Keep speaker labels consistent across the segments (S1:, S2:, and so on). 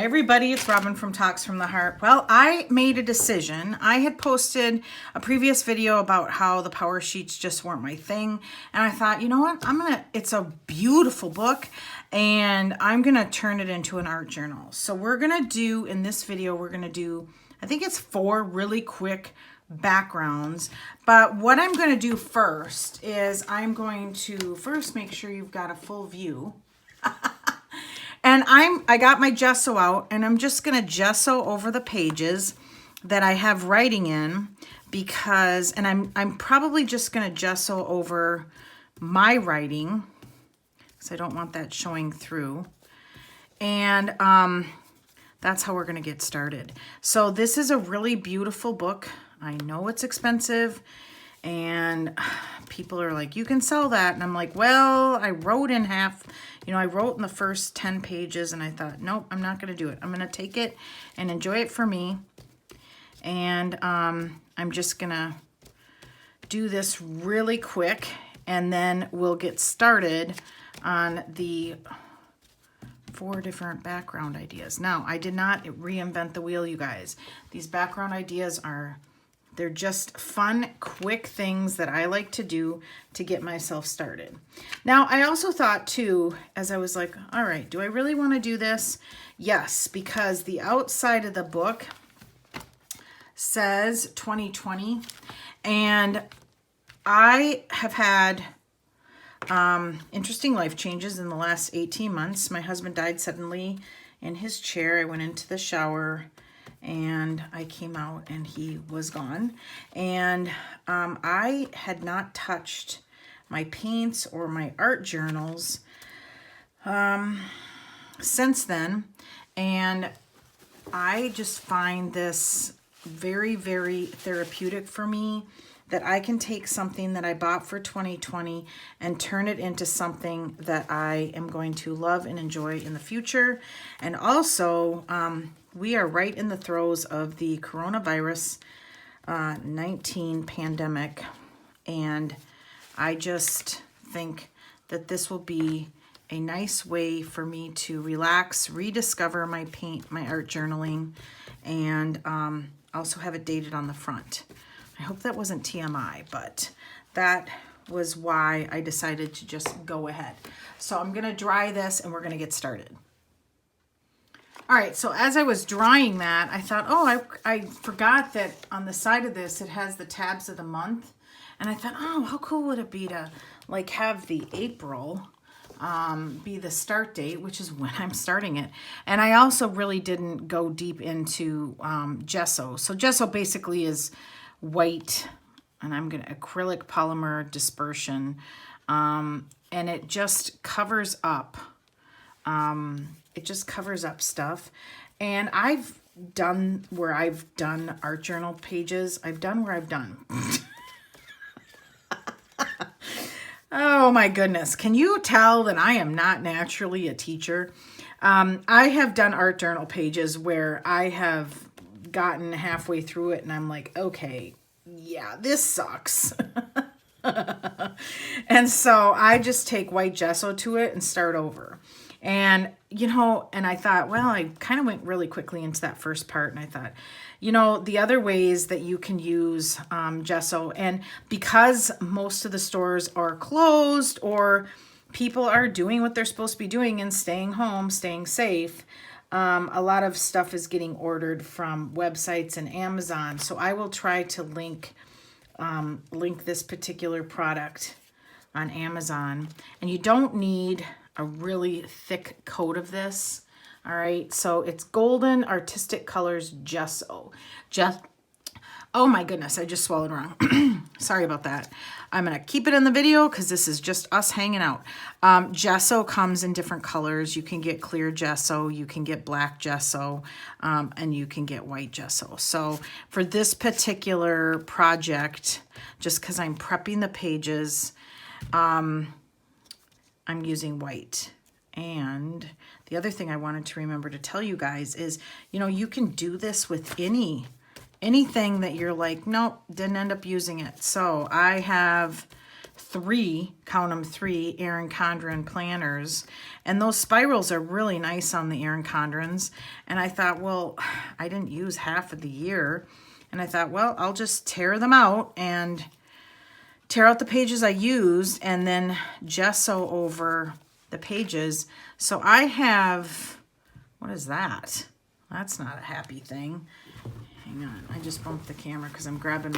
S1: everybody, it's Robin from Talks from the Heart. Well, I made a decision. I had posted a previous video about how the power sheets just weren't my thing. And I thought, you know what, it's a beautiful book and I'm gonna turn it into an art journal. So we're gonna do, in this video, we're gonna do, I think it's 4 really quick backgrounds. But what I'm gonna do first is I'm going to first make sure you've got a full view. And I got my gesso out and I'm just gonna gesso over the pages that I have writing in because, and I'm probably just gonna gesso over my writing because I don't want that showing through. And that's how we're gonna get started. So this is a really beautiful book. I know it's expensive and people are like, you can sell that. And I'm like, well, I wrote in half, I wrote in the first 10 pages and I thought, nope, I'm not going to do it. I'm going to take it and enjoy it for me. And I'm just going to do this really quick and then we'll get started on the 4 different background ideas. Now, I did not reinvent the wheel, you guys. These background ideas they're just fun, quick things that I like to do to get myself started. Now, I also thought too, as I was like, all right, do I really want to do this? Yes, because the outside of the book says 2020, and I have had interesting life changes in the last 18 months. My husband died suddenly in his chair. I went into the shower and I came out and he was gone. And I had not touched my paints or my art journals since then. And I just find this very, very therapeutic for me, that I can take something that I bought for 2020 and turn it into something that I am going to love and enjoy in the future. And also, we are right in the throes of the coronavirus 19 pandemic. And I just think that this will be a nice way for me to relax, rediscover my art journaling, and also have it dated on the front. I hope that wasn't TMI, but that was why I decided to just go ahead. So I'm gonna dry this and we're gonna get started. All right, so as I was drying that, I thought, oh, I forgot that on the side of this, it has the tabs of the month. And I thought, oh, how cool would it be to like have the April be the start date, which is when I'm starting it. And I also really didn't go deep into gesso. So gesso basically is white, and I'm gonna acrylic polymer dispersion, and it just covers up. It just covers up stuff. And I've done where I've done art journal pages. I've done where I've done. Oh my goodness. Can you tell that I am not naturally a teacher? I have done art journal pages where I have gotten halfway through it and I'm like, okay, yeah, this sucks. And so I just take white gesso to it and start over. And, and I thought, well, I kind of went really quickly into that first part. And I thought, the other ways that you can use gesso, and because most of the stores are closed or people are doing what they're supposed to be doing and staying home, staying safe, a lot of stuff is getting ordered from websites and Amazon. So I will try to link this particular product on Amazon. And you don't need a really thick coat of this. All right, so it's Golden Artistic Colors Gesso. Oh my goodness, I just swallowed wrong. Sorry about that. I'm gonna keep it in the video because this is just us hanging out. Gesso comes in different colors. You can get clear gesso, you can get black gesso, and you can get white gesso. So for this particular project, just because I'm prepping the pages, I'm using white. And the other thing I wanted to remember to tell you guys is, you can do this with anything that you're like, nope, didn't end up using it. So I have count them, 3 Erin Condren planners. And those spirals are really nice on the Erin Condrens. And I thought, well, I didn't use half of the year. And I thought, well, I'll just tear them out and tear out the pages I used and then gesso over the pages. So I have, what is that? That's not a happy thing. Hang on, I just bumped the camera because I'm grabbing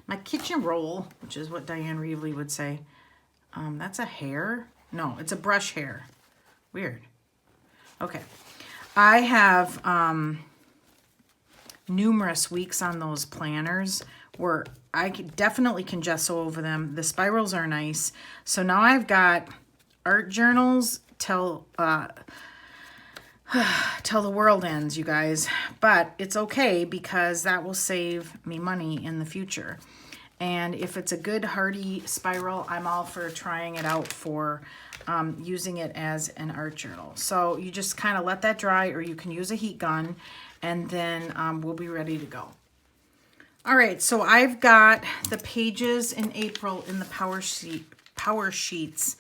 S1: my kitchen roll, which is what Dyan Reavely would say. That's a hair? No, it's a brush hair. Weird. Okay. I have numerous weeks on those planners where I definitely can gesso over them. The spirals are nice. So now I've got art journals till the world ends, you guys. But it's okay because that will save me money in the future. And if it's a good hardy spiral, I'm all for trying it out for using it as an art journal. So you just kind of let that dry, or you can use a heat gun, and then we'll be ready to go. All right, so I've got the pages in April in the power sheets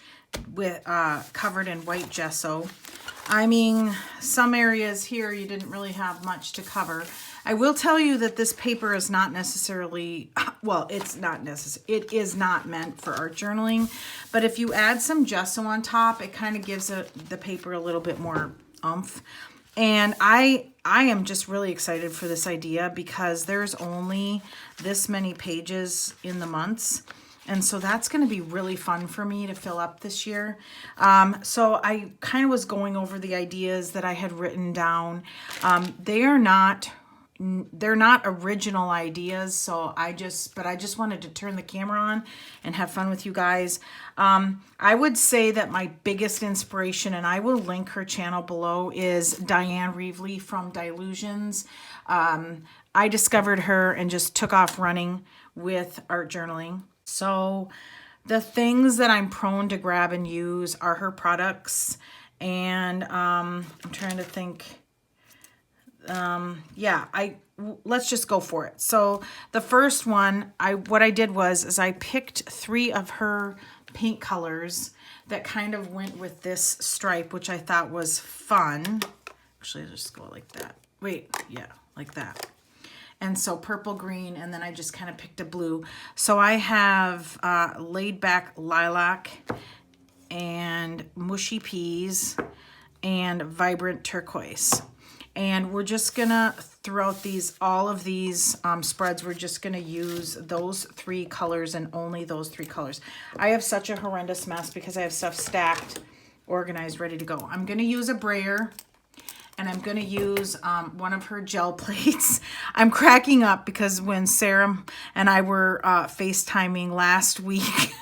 S1: with covered in white gesso. I mean, some areas here you didn't really have much to cover. I will tell you that this paper is not necessarily, well, it is not meant for art journaling, but if you add some gesso on top, it kind of gives the paper a little bit more oomph. And I am just really excited for this idea because there's only this many pages in the months. And so that's going to be really fun for me to fill up this year. So I kind of was going over the ideas that I had written down. They're not original ideas, so I just wanted to turn the camera on and have fun with you guys. I would say that my biggest inspiration, and I will link her channel below, is Dyan Reavely from Dilutions. I discovered her and just took off running with art journaling. So the things that I'm prone to grab and use are her products, and I'm trying to think. Let's just go for it. So the first one, what I did was I picked 3 of her paint colors that kind of went with this stripe, which I thought was fun. Actually, I'll just go like that. Wait, yeah, like that. And so purple, green, and then I just kind of picked a blue. So I have Laid Back Lilac and Mushy Peas and Vibrant Turquoise. And we're just gonna, throughout all of these spreads, we're just gonna use those 3 colors and only those 3 colors. I have such a horrendous mess because I have stuff stacked, organized, ready to go. I'm gonna use a brayer, and I'm gonna use one of her gel plates. I'm cracking up because when Sarah and I were FaceTiming last week,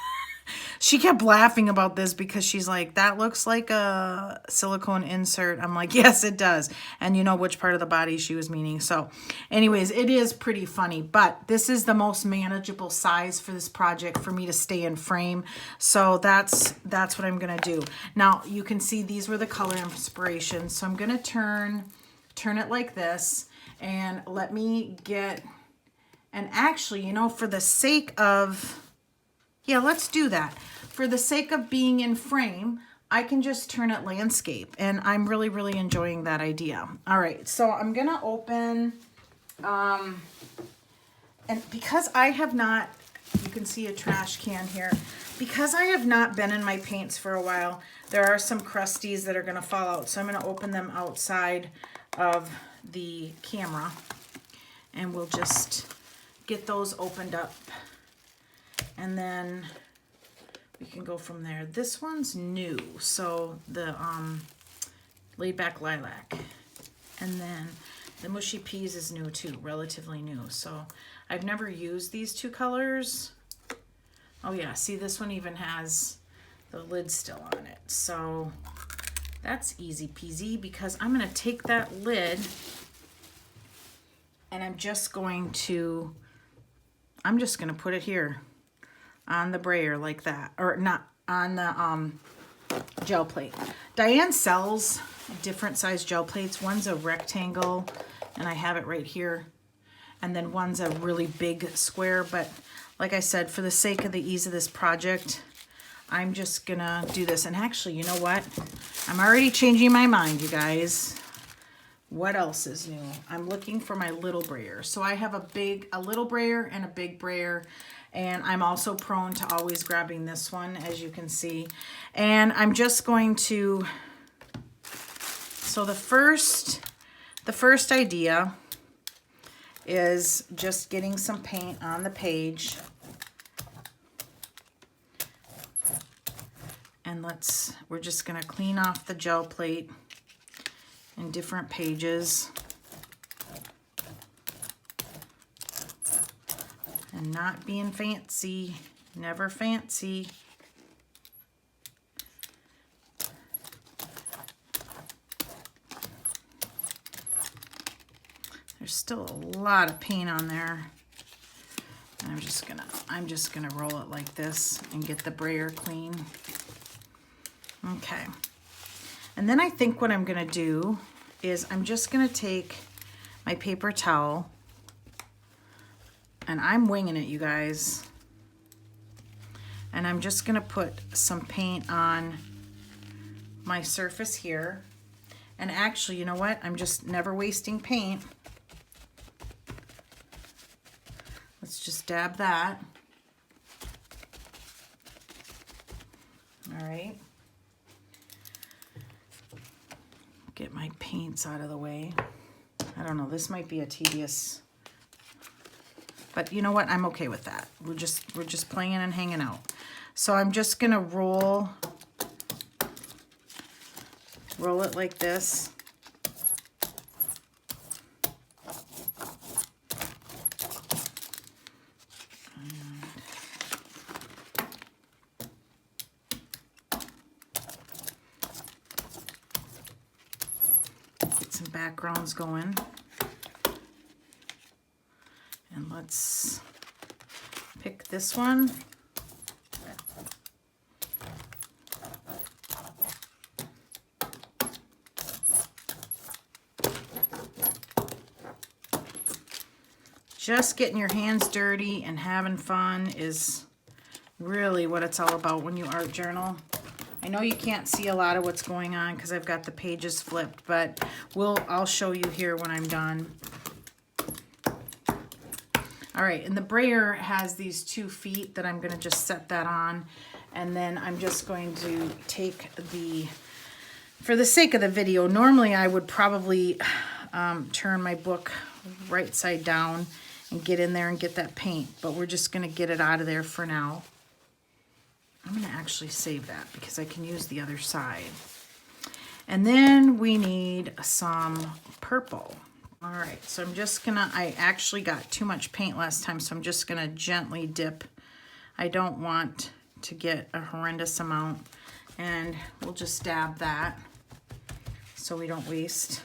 S1: she kept laughing about this because she's like, that looks like a silicone insert. I'm like, yes, it does. And you know which part of the body she was meaning. So anyways, it is pretty funny, but this is the most manageable size for this project for me to stay in frame. So that's what I'm going to do. Now you can see these were the color inspirations. So I'm going to turn it like this, and let me get, and actually, you know, for the sake of, yeah, let's do that. For the sake of being in frame, I can just turn it landscape, and I'm really, really enjoying that idea. All right, so I'm gonna open, and because I have not, you can see a trash can here, because I have not been in my paints for a while, there are some crusties that are gonna fall out, so I'm gonna open them outside of the camera, and we'll just get those opened up. And then we can go from there. This one's new, so the Laid Back Lilac. And then the Mushy Peas is new too, relatively new. So I've never used these 2 colors. Oh yeah, see, this one even has the lid still on it. So that's easy peasy, because I'm gonna take that lid and I'm just gonna put it here on the brayer like that, or not on the gel plate. Dyan sells different size gel plates. One's a rectangle, and I have it right here, and then one's a really big square, but like I said, for the sake of the ease of this project, I'm just gonna do this. And actually, you know what? I'm already changing my mind, you guys. What else is new? I'm looking for my little brayer. So I have a little brayer and a big brayer. And I'm also prone to always grabbing this one, as you can see. And I'm just going to, so the first idea is just getting some paint on the page. And we're just gonna clean off the gel plate in different pages. And not being fancy, never fancy. There's still a lot of paint on there. And I'm just gonna roll it like this and get the brayer clean. Okay. And then I think what I'm gonna do is I'm just gonna take my paper towel, and I'm winging it, you guys. And I'm just gonna put some paint on my surface here. And actually, you know what? I'm just never wasting paint. Let's just dab that. All right. Get my paints out of the way. I don't know, this might be a tedious, but you know what? I'm okay with that. We're just playing and hanging out. So I'm just gonna roll it like this. Get some backgrounds going. And let's pick this one. Just getting your hands dirty and having fun is really what it's all about when you art journal. I know you can't see a lot of what's going on because I've got the pages flipped, but I'll show you here when I'm done. All right, and the brayer has these 2 feet that I'm gonna just set that on. And then I'm just going to take for the sake of the video, normally I would probably turn my book right side down and get in there and get that paint, but we're just gonna get it out of there for now. I'm gonna actually save that because I can use the other side. And then we need some purple. All right, so I actually got too much paint last time, so I'm just gonna gently dip. I don't want to get a horrendous amount, and we'll just dab that so we don't waste.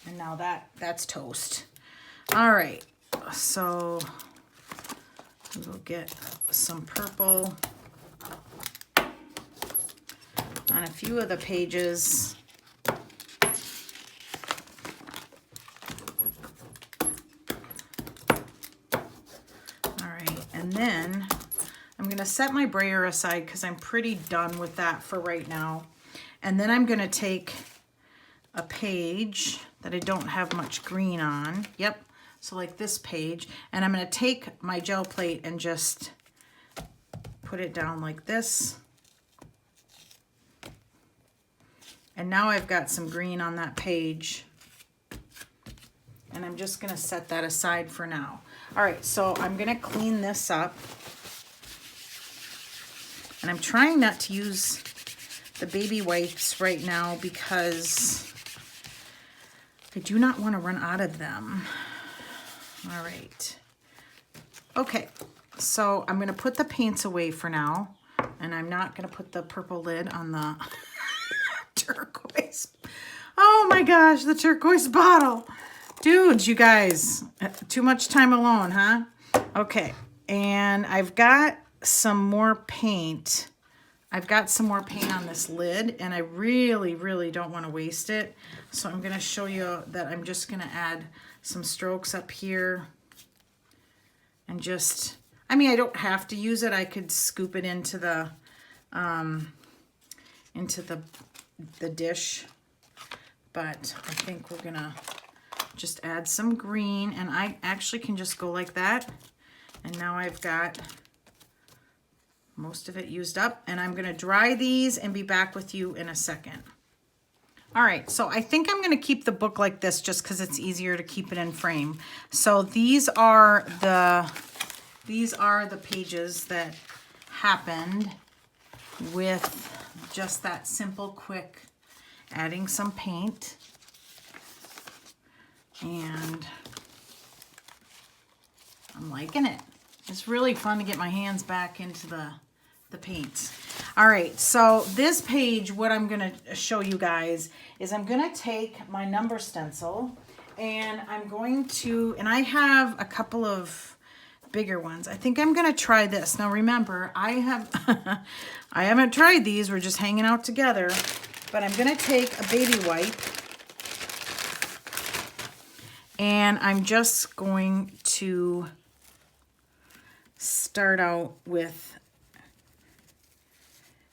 S1: And now that's toast. All right, so we'll get some purple on a few of the pages. And then I'm going to set my brayer aside because I'm pretty done with that for right now. And then I'm going to take a page that I don't have much green on. Yep. So like this page. And I'm going to take my gel plate and just put it down like this. And now I've got some green on that page. And I'm just going to set that aside for now. All right, so I'm gonna clean this up. And I'm trying not to use the baby wipes right now because I do not want to run out of them. All right. Okay, so I'm gonna put the paints away for now. And I'm not gonna put the purple lid on the turquoise. Oh my gosh, the turquoise bottle. Dudes, you guys, too much time alone, huh? Okay, and I've got some more paint. I've got some more paint on this lid, and I really, really don't want to waste it. So I'm going to show you that I'm just going to add some strokes up here and just, I mean, I don't have to use it. I could scoop it into the dish, but I think we're gonna just add some green, and I actually can just go like that. And now I've got most of it used up, and I'm gonna dry these and be back with you in a second. All right, so I think I'm gonna keep the book like this just because it's easier to keep it in frame. So these are the pages that happened with just that simple, quick adding some paint. And I'm liking it. It's really fun to get my hands back into the paints. All right, so this page, what I'm gonna show you guys is I'm gonna take my number stencil and I'm going to, and I have a couple of bigger ones. I think I'm gonna try this. Now remember, I haven't tried these, we're just hanging out together, but I'm gonna take a baby wipe and I'm just going to start out with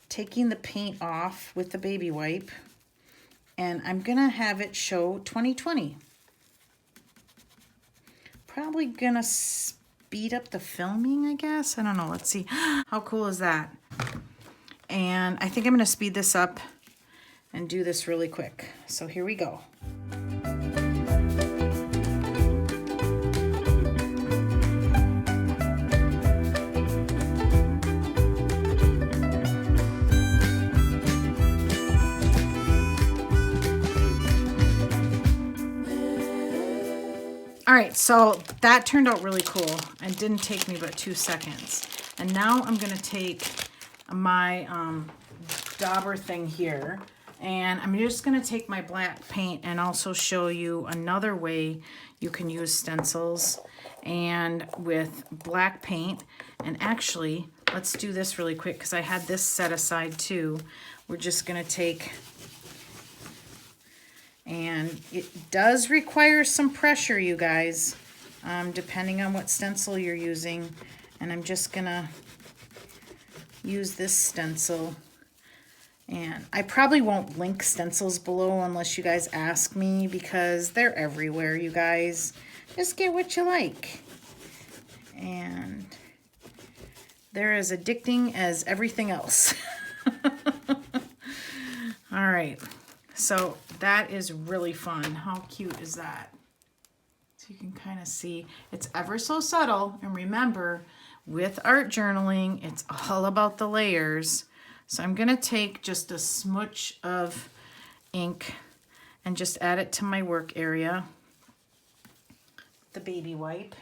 S1: taking the paint off with the baby wipe, and I'm gonna have it show 2020. Probably gonna speed up the filming, I guess. I don't know, let's see. How cool is that? And I think I'm gonna speed this up and do this really quick. So here we go. All right, so that turned out really cool. It didn't take me but 2 seconds. And now I'm gonna take my dauber thing here, and I'm just gonna take my black paint and also show you another way you can use stencils and with black paint. And actually, let's do this really quick because I had this set aside too. We're just gonna take, and it does require some pressure, you guys, depending on what stencil you're using. And I'm just gonna use this stencil. And I probably won't link stencils below unless you guys ask me, because they're everywhere, you guys. Just get what you like. And they're as addicting as everything else. All right. So that is really fun. How cute is that? So you can kind of see it's ever so subtle. And remember, with art journaling, it's all about the layers. So I'm going to take just a smudge of ink and just add it to my work area, the baby wipe.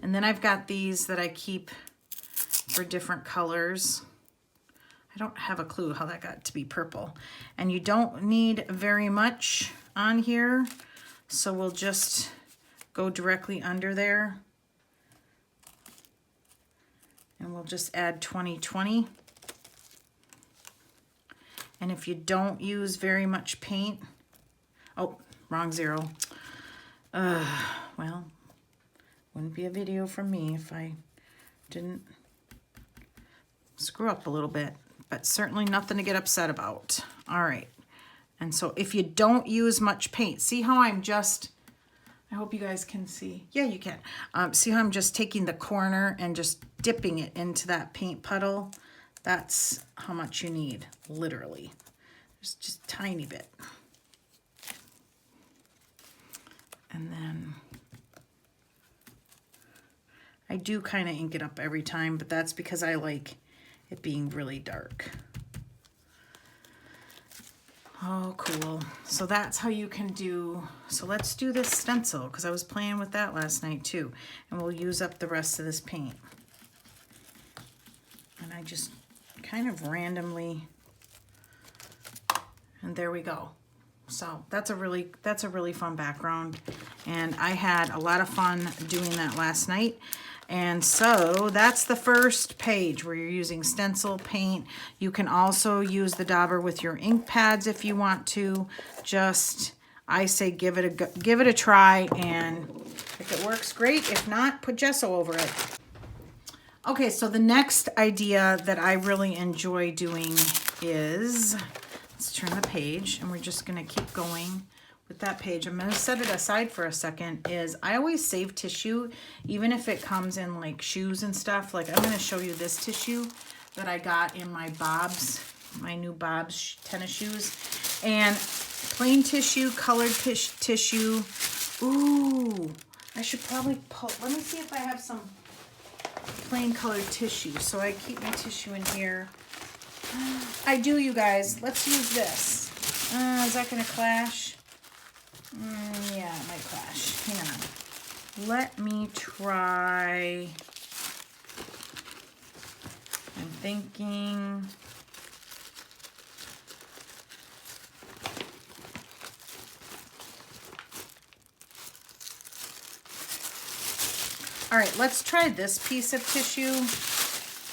S1: And then I've got these that I keep for different colors. I don't have a clue how that got to be purple. And you don't need very much on here, so we'll just go directly under there. And we'll just add 2020. And if you don't use very much paint, oh, wrong zero. Well, wouldn't be a video from me if I didn't screw up a little bit. But certainly nothing to get upset about. All right. And so if you don't use much paint, see how I'm just, I hope you guys can see. Yeah, you can. See how I'm just taking the corner and just dipping it into that paint puddle? That's how much you need, literally. Just a tiny bit. And then I do kind of ink it up every time, but that's because I like it being really dark. Oh, cool. So that's how you can do, so let's do this stencil, because I was playing with that last night too. And we'll use up the rest of this paint. And I just kind of randomly, and there we go. So that's a really fun background. And I had a lot of fun doing that last night. And so that's the first page where you're using stencil paint. You can also use the dauber with your ink pads if you want to. Just, I say give it a try, and if it works, great. If not, put gesso over it. Okay, so the next idea that I really enjoy doing is, let's turn the page, and we're just gonna keep going with that page. I'm gonna set it aside for a second. Is I always save tissue, even if it comes in like shoes and stuff. Like I'm gonna show you this tissue that I got in my Bob's, my new Bob's tennis shoes. And plain tissue, colored tissue. Ooh, I should probably pull, let me see if I have some plain colored tissue. So I keep my tissue in here. I do, you guys. Let's use this. Is that gonna clash? Yeah, it might clash. Hang on. Let me try. I'm thinking. All right, let's try this piece of tissue.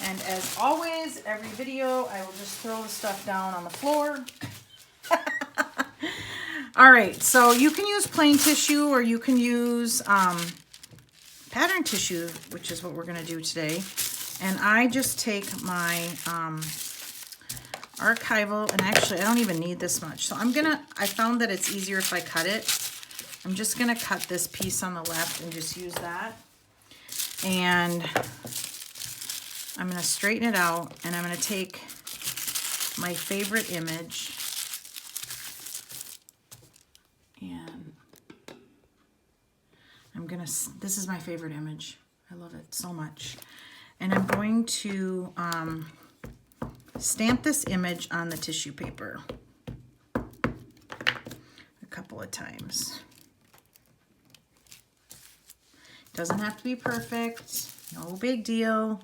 S1: And as always, every video, I will just throw the stuff down on the floor. All right, so you can use plain tissue, or you can use pattern tissue, which is what we're gonna do today. And I just take my archival, and actually I don't even need this much. So I found that it's easier if I cut it. I'm just gonna cut this piece on the left and just use that. And I'm gonna straighten it out, and I'm gonna take my favorite image, and this is my favorite image. I love it so much. And I'm going to stamp this image on the tissue paper a couple of times. Doesn't have to be perfect, no big deal.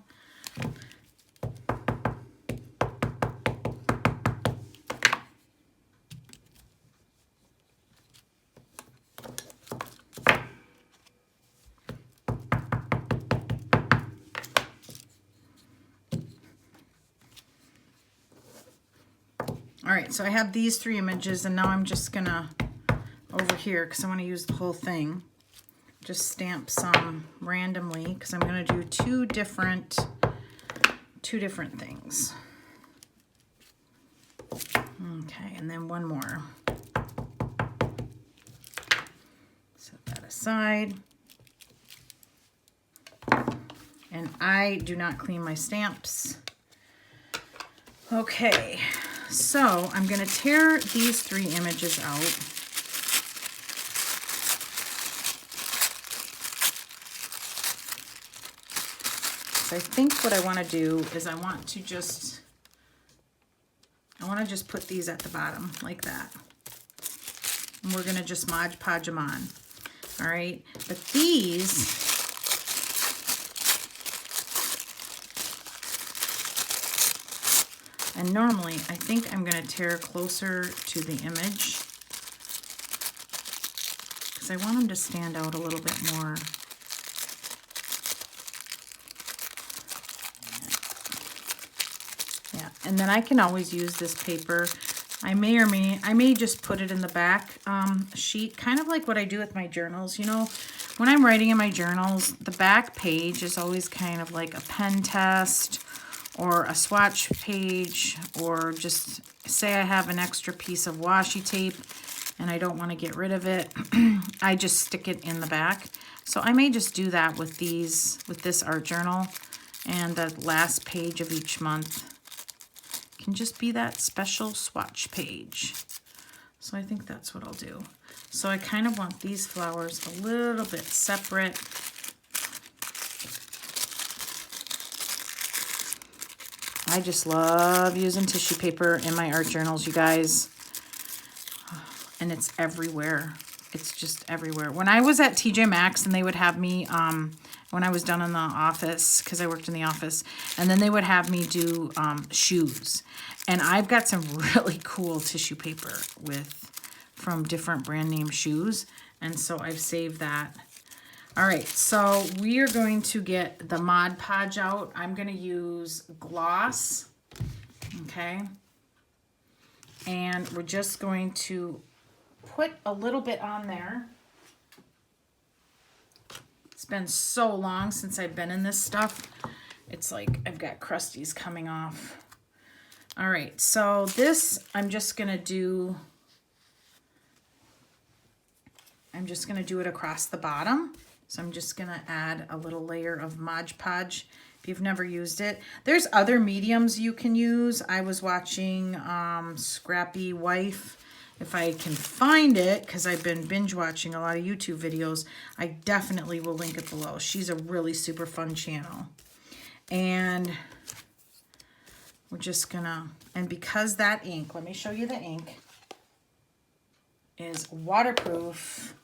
S1: All right, so I have these 3 images, and now I'm just gonna, over here, because I want to use the whole thing, just stamp some randomly, because I'm gonna do two different things. Okay, and then one more. Set that aside. And I do not clean my stamps. Okay. So I'm going to tear these 3 images out. So I think what I want to do is I want to just put these at the bottom like that. And we're going to just Mod Podge them on. All right. But these, and normally, I think I'm going to tear closer to the image because I want them to stand out a little bit more. Yeah, and then I can always use this paper. I may just put it in the back sheet, kind of like what I do with my journals. You know, when I'm writing in my journals, the back page is always kind of like a pen test, or a swatch page, or just say I have an extra piece of washi tape and I don't want to get rid of it. I just stick it in the back. So I may just do that with this art journal, and the last page of each month can just be that special swatch page. So I think that's what I'll do. So I kind of want these flowers a little bit separate. I just love using tissue paper in my art journals, you guys. And it's everywhere. It's just everywhere. When I was at TJ Maxx, and they would have me, when I was done in the office, because I worked in the office, and then they would have me do shoes. And I've got some really cool tissue paper from different brand name shoes. And so I've saved that. All right, so we are going to get the Mod Podge out. I'm going to use gloss, okay? And we're just going to put a little bit on there. It's been so long since I've been in this stuff. It's like I've got crusties coming off. All right, so this I'm just gonna do it across the bottom. So I'm just gonna add a little layer of Mod Podge if you've never used it. There's other mediums you can use. I was watching ScrappyWife. If I can find it, because I've been binge watching a lot of YouTube videos, I definitely will link it below. She's a really super fun channel. And we're just gonna, and because that ink, let me show you the ink, is waterproof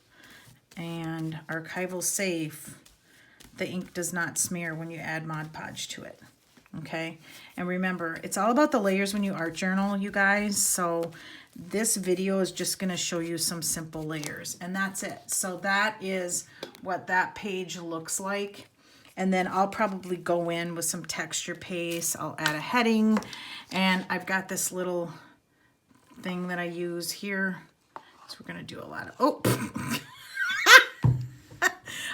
S1: and archival safe, the ink does not smear when you add Mod Podge to it. Okay, and remember, it's all about the layers when you art journal, you guys. So this video is just going to show you some simple layers, and that's it. So that is what that page looks like. And then I'll probably go in with some texture paste. I'll add a heading, and I've got this little thing that I use here. So we're going to do a lot of, oh,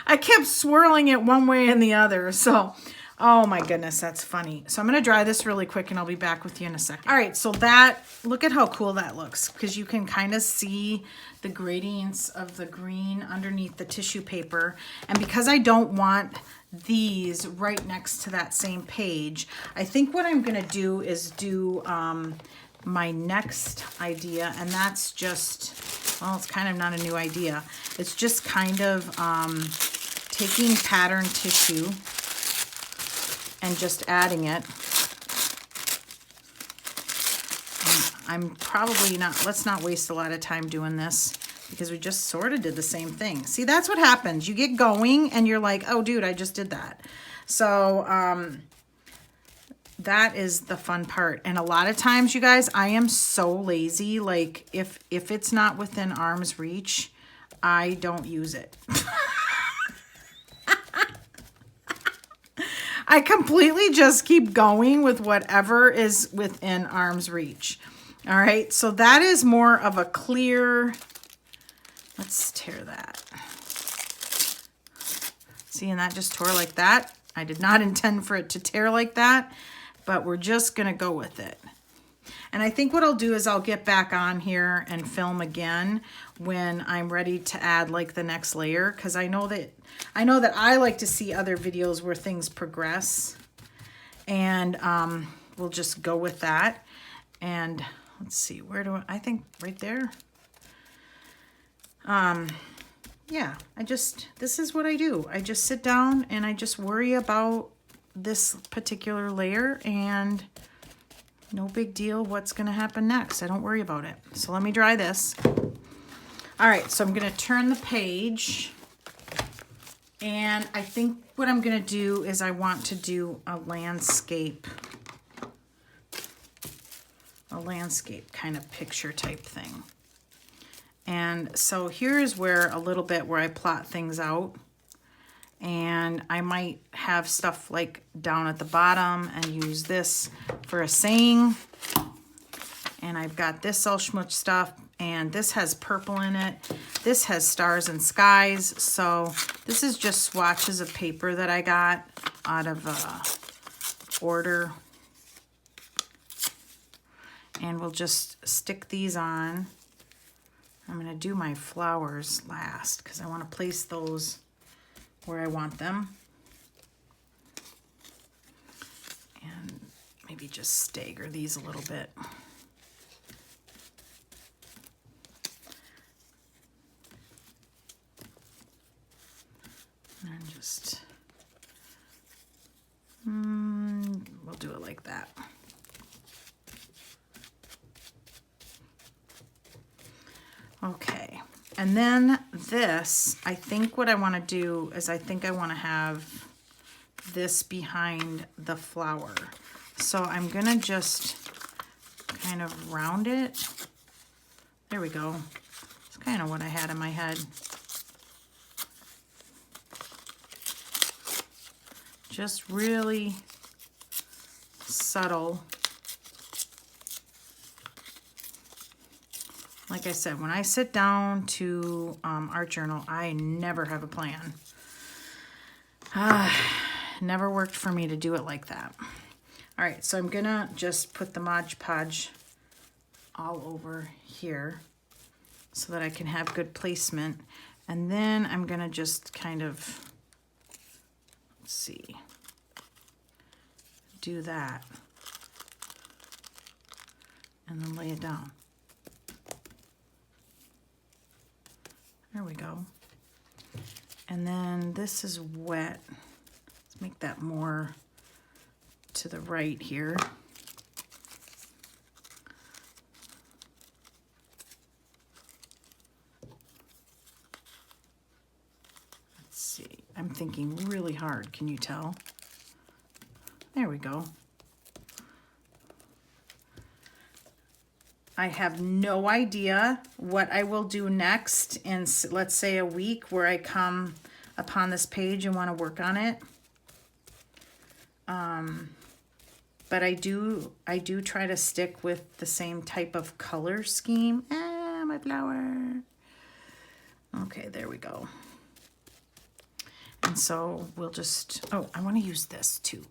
S1: I kept swirling it one way and the other. So, oh my goodness, that's funny. So I'm going to dry this really quick and I'll be back with you in a second. All right, so that, look at how cool that looks, because you can kind of see the gradients of the green underneath the tissue paper. And because I don't want these right next to that same page, I think what I'm going to do is do my next idea, and that's just, well, it's kind of not a new idea. It's just kind of taking pattern tissue and just adding it. I'm probably not, let's not waste a lot of time doing this because we just sort of did the same thing. See, that's what happens. You get going and you're like, oh dude, I just did that. So that is the fun part. And a lot of times, you guys, I am so lazy. Like if it's not within arm's reach, I don't use it. I completely just keep going with whatever is within arm's reach. All right, so that is more of a clear, let's tear that. See, and that just tore like that. I did not intend for it to tear like that, but we're just gonna go with it. And I think what I'll do is I'll get back on here and film again when I'm ready to add like the next layer, because I know that I like to see other videos where things progress, and we'll just go with that. And let's see, where do I think right there. Yeah, this is what I do. I just sit down and I just worry about this particular layer, and no big deal what's gonna happen next. I don't worry about it. So let me dry this. All right, so I'm gonna turn the page, and I think what I'm gonna do is I want to do a landscape kind of picture type thing. And so here's where a little bit where I plot things out. And I might have stuff like down at the bottom and use this for a saying. And I've got this all schmutz stuff, and this has purple in it. This has stars and skies. So this is just swatches of paper that I got out of order. And we'll just stick these on. I'm going to do my flowers last because I want to place those where I want them. And maybe just stagger these a little bit. And just, we'll do it like that. Okay, and then this, I think what I want to do is I think I want to have this behind the flower. So I'm going to just kind of round it. There we go. It's kind of what I had in my head. Just really subtle. Like I said, when I sit down to art journal, I never have a plan. Never worked for me to do it like that. All right, so I'm gonna just put the Mod Podge all over here so that I can have good placement. And then I'm gonna just kind of, let's see, do that. And then lay it down. There we go. And then this is wet. Let's make that more to the right here. Let's see. I'm thinking really hard. Can you tell? There we go. I have no idea what I will do next in, let's say, a week where I come upon this page and want to work on it. But I do try to stick with the same type of color scheme. Ah, my flower. Okay, there we go. And so we'll just, oh, I want to use this too.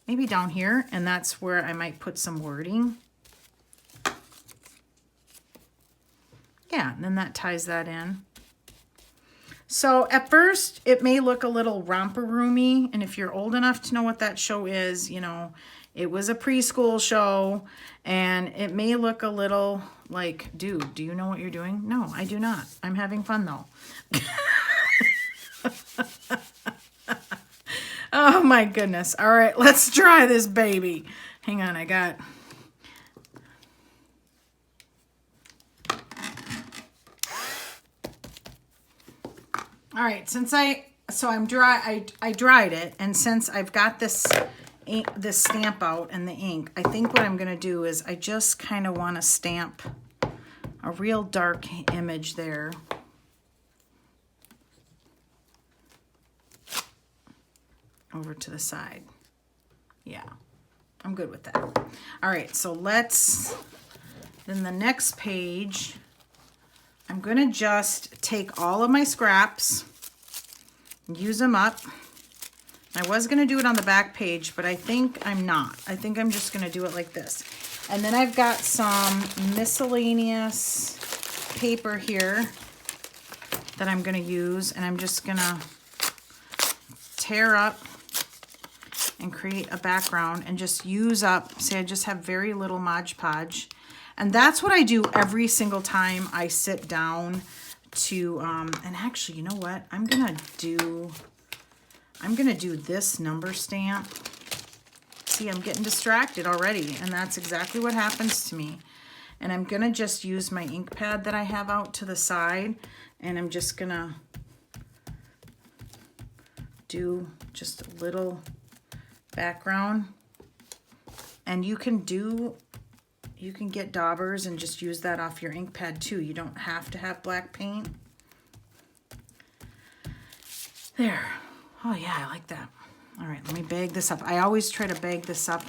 S1: Maybe down here, and that's where I might put some wording. Yeah, and then that ties that in. So at first, it may look a little romper roomy, and if you're old enough to know what that show is, you know, it was a preschool show, and it may look a little like, dude, do you know what you're doing? No, I do not. I'm having fun though. Oh my goodness. All right, let's try this baby. Hang on, I got... All right, since I dried it, and since I've got this ink, this stamp out and the ink, I think what I'm gonna do is I just kind of want to stamp a real dark image there. Over to the side. Yeah, I'm good with that. All right, so let's, then the next page, I'm gonna just take all of my scraps, use them up. I was gonna do it on the back page, but I think I'm not. I think I'm just gonna do it like this. And then I've got some miscellaneous paper here that I'm gonna use, and I'm just gonna tear up and create a background and just use up, say I just have very little Mod Podge. And that's what I do every single time I sit down to, and actually, you know what? I'm gonna do this number stamp. See, I'm getting distracted already, and that's exactly what happens to me. And I'm gonna just use my ink pad that I have out to the side, and I'm just gonna do just a little background. And you can get daubers and just use that off your ink pad too. You don't have to have black paint. There. Oh yeah, I like that. All right, let me bag this up. I always try to bag this up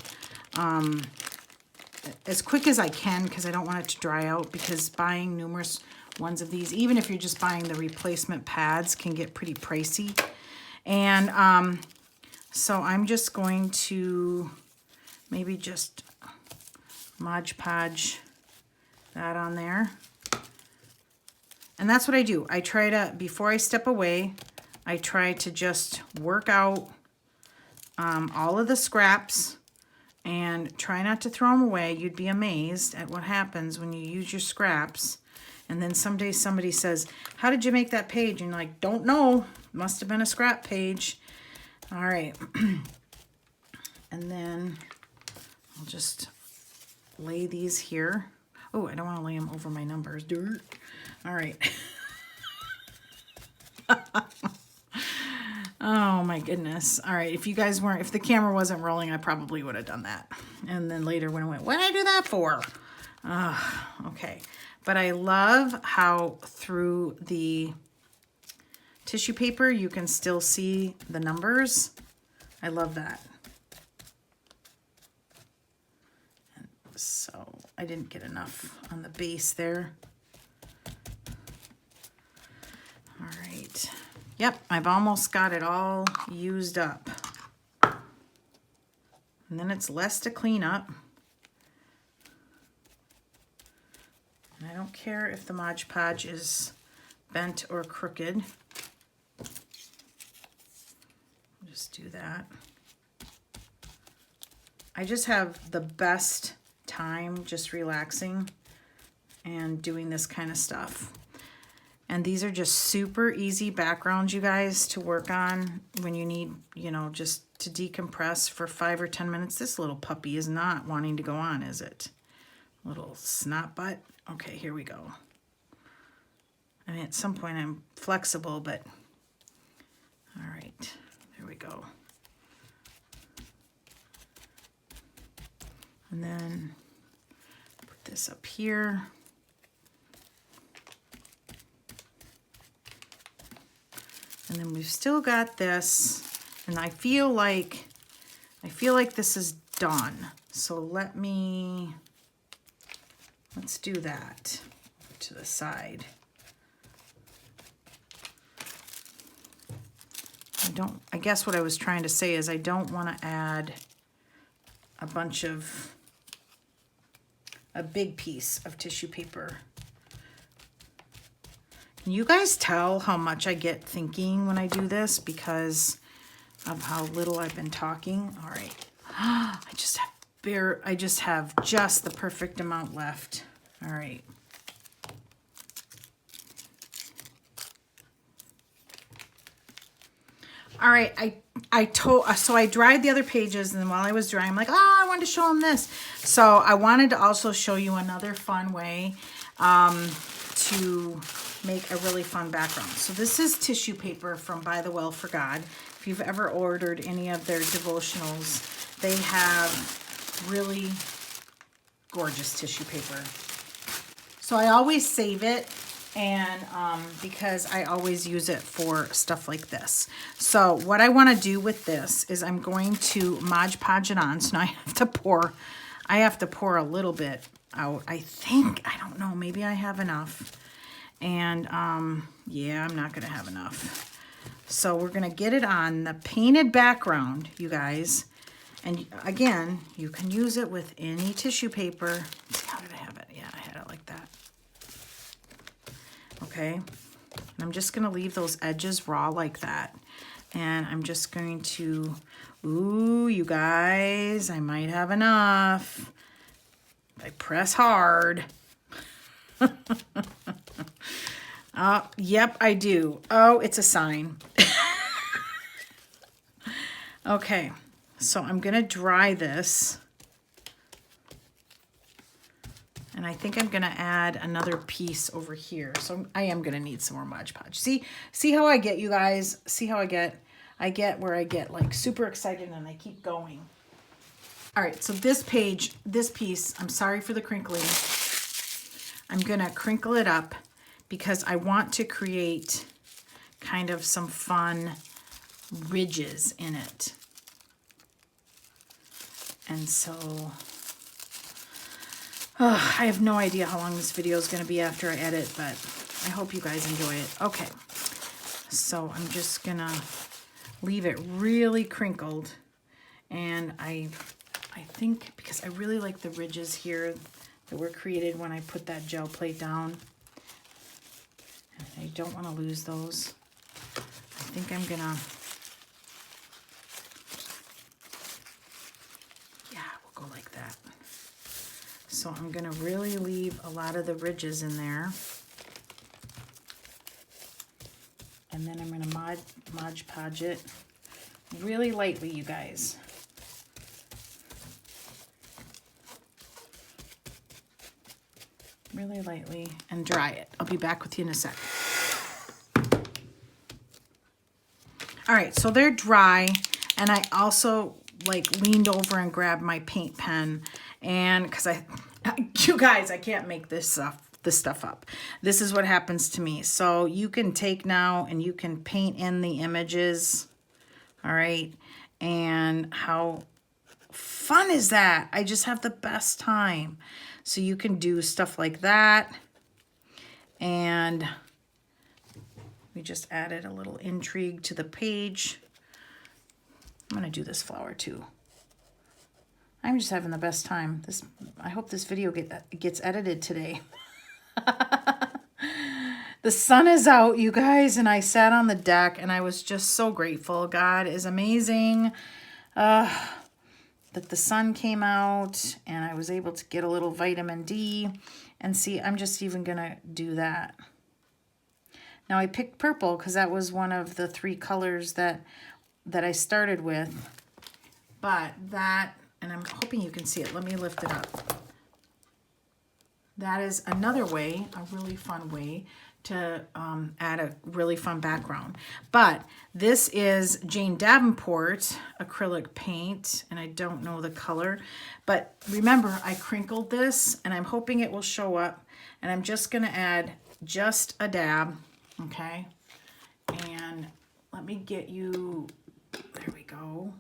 S1: as quick as I can because I don't want it to dry out, because buying numerous ones of these, even if you're just buying the replacement pads, can get pretty pricey. And so I'm just going to maybe just Mod Podge that on there. And that's what I do. I try to, before I step away, I try to just work out all of the scraps and try not to throw them away. You'd be amazed at what happens when you use your scraps. And then someday somebody says, how did you make that page? And you're like, don't know. Must have been a scrap page. All right. And then I'll just lay these here. Oh, I don't want to lay them over my numbers. Dirt. All right. Oh my goodness. All right. If you guys weren't, if the camera wasn't rolling, I probably would have done that. And then later when I went, what did I do that for? Okay. But I love how through the tissue paper, you can still see the numbers. I love that. And so I didn't get enough on the base there. All right. Yep, I've almost got it all used up. And then it's less to clean up. And I don't care if the Mod Podge is bent or crooked. Just do that. I just have the best time just relaxing and doing this kind of stuff. And these are just super easy backgrounds, you guys, to work on when you need, you know, just to decompress for 5 or 10 minutes. This little puppy is not wanting to go on, is it? Little snot butt. Okay, here we go. I mean, at some point I'm flexible, but all right, there we go. And then put this up here. And then we've still got this, and I feel like this is done. So let's do that to the side. I guess what I was trying to say is I don't want to add a big piece of tissue paper. Can you guys tell how much I get thinking when I do this because of how little I've been talking? All right. I just have just the perfect amount left. All right. All right, so I dried the other pages, and while I was drying, I'm like, oh, I wanted to show them this. So I wanted to also show you another fun way to make a really fun background. So this is tissue paper from By the Well for God. If you've ever ordered any of their devotionals, they have really gorgeous tissue paper. So I always save it, and because I always use it for stuff like this. So what I want to do with this is I'm going to Mod Podge it on. So now I have to pour a little bit out. I don't know, maybe I have enough. And yeah, I'm not going to have enough. So we're going to get it on the painted background, you guys. And again, you can use it with any tissue paper. How did I have it? Yeah, I had it like that. Okay. And I'm just going to leave those edges raw like that. And I'm just going to, ooh, you guys, I might have enough. If I press hard. Yep, I do. Oh, it's a sign. Okay, so I'm going to dry this. And I think I'm going to add another piece over here. So I am going to need some more Mod Podge. See how I get, you guys? See how I get where I get like super excited and I keep going. All right, so this piece, I'm sorry for the crinkling. I'm going to crinkle it up because I want to create kind of some fun ridges in it. And so, I have no idea how long this video is going to be after I edit, but I hope you guys enjoy it. Okay, so I'm just going to leave it really crinkled. And I think because I really like the ridges here that were created when I put that gel plate down. And I don't want to lose those. I think I'm gonna, yeah, we'll go like that. So I'm gonna really leave a lot of the ridges in there. And then I'm gonna Mod Podge it really lightly, you guys. Really lightly, and dry it. I'll be back with you in a sec. All right, so they're dry, and I also like leaned over and grabbed my paint pen, and because you guys, I can't make this stuff up. This is what happens to me. So you can take now and you can paint in the images, all right, and how fun is that? I just have the best time. So you can do stuff like that. And we just added a little intrigue to the page. I'm going to do this flower too. I'm just having the best time. I hope this video gets edited today. The sun is out, you guys, and I sat on the deck and I was just so grateful. God is amazing that the sun came out and I was able to get a little vitamin D. And see, I'm just even gonna do that. Now I picked purple because that was one of the 3 colors that I started with. But that, and I'm hoping you can see it. Let me lift it up. That is another way, a really fun way to add a really fun background. But this is Jane Davenport acrylic paint, and I don't know the color. But remember, I crinkled this, and I'm hoping it will show up. And I'm just going to add just a dab, okay? And let me get you, there we go.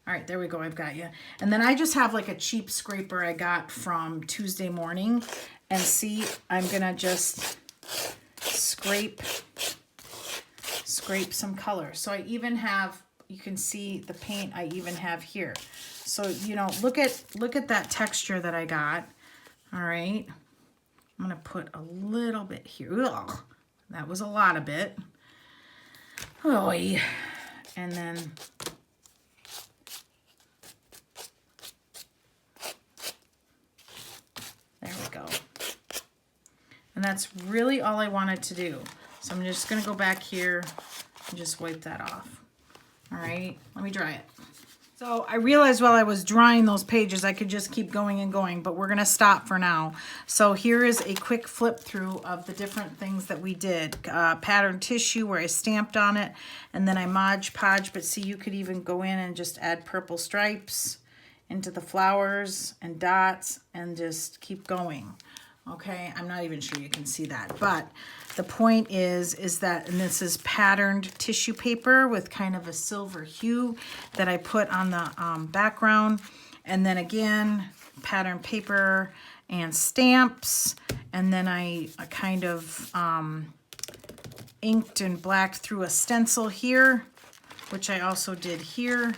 S1: All right, there we go, I've got you. And then I just have like a cheap scraper I got from Tuesday morning. And see, I'm gonna just scrape some color. So I even have, you can see the paint I even have here. So, you know, look at that texture that I got. All right, I'm gonna put a little bit here. Ugh, that was a lot of it. Oh, yeah. And then there we go. And that's really all I wanted to do. So I'm just gonna go back here and just wipe that off. All right, let me dry it. So I realized while I was drying those pages, I could just keep going and going, but we're gonna stop for now. So here is a quick flip through of the different things that we did. Pattern tissue where I stamped on it, and then I Mod Podge, but see, you could even go in and just add purple stripes into the flowers and dots and just keep going. Okay, I'm not even sure you can see that, but the point is that, and this is patterned tissue paper with kind of a silver hue that I put on the background. And then again, pattern paper and stamps. And then I kind of inked and blacked through a stencil here, which I also did here.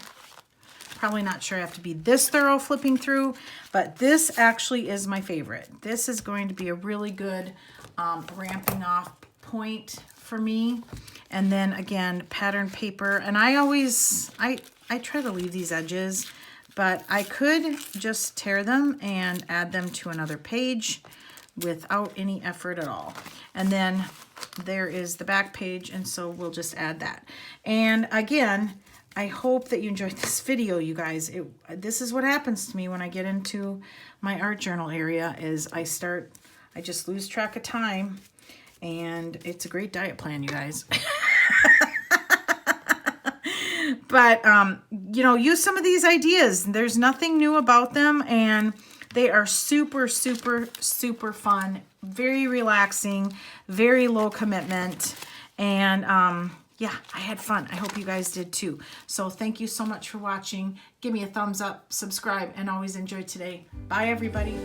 S1: Probably not sure I have to be this thorough flipping through, but this actually is my favorite. This is going to be a really good ramping off point for me. And then again, pattern paper. And I try to leave these edges, but I could just tear them and add them to another page without any effort at all. And then there is the back page, and so we'll just add that. And again, I hope that you enjoyed this video, you guys. This is what happens to me when I get into my art journal area is I just lose track of time, and it's a great diet plan, you guys. But, you know, use some of these ideas. There's nothing new about them, and they are super, super, super fun, very relaxing, very low commitment, and yeah, I had fun. I hope you guys did too. So thank you so much for watching. Give me a thumbs up, subscribe, and always enjoy today. Bye, everybody.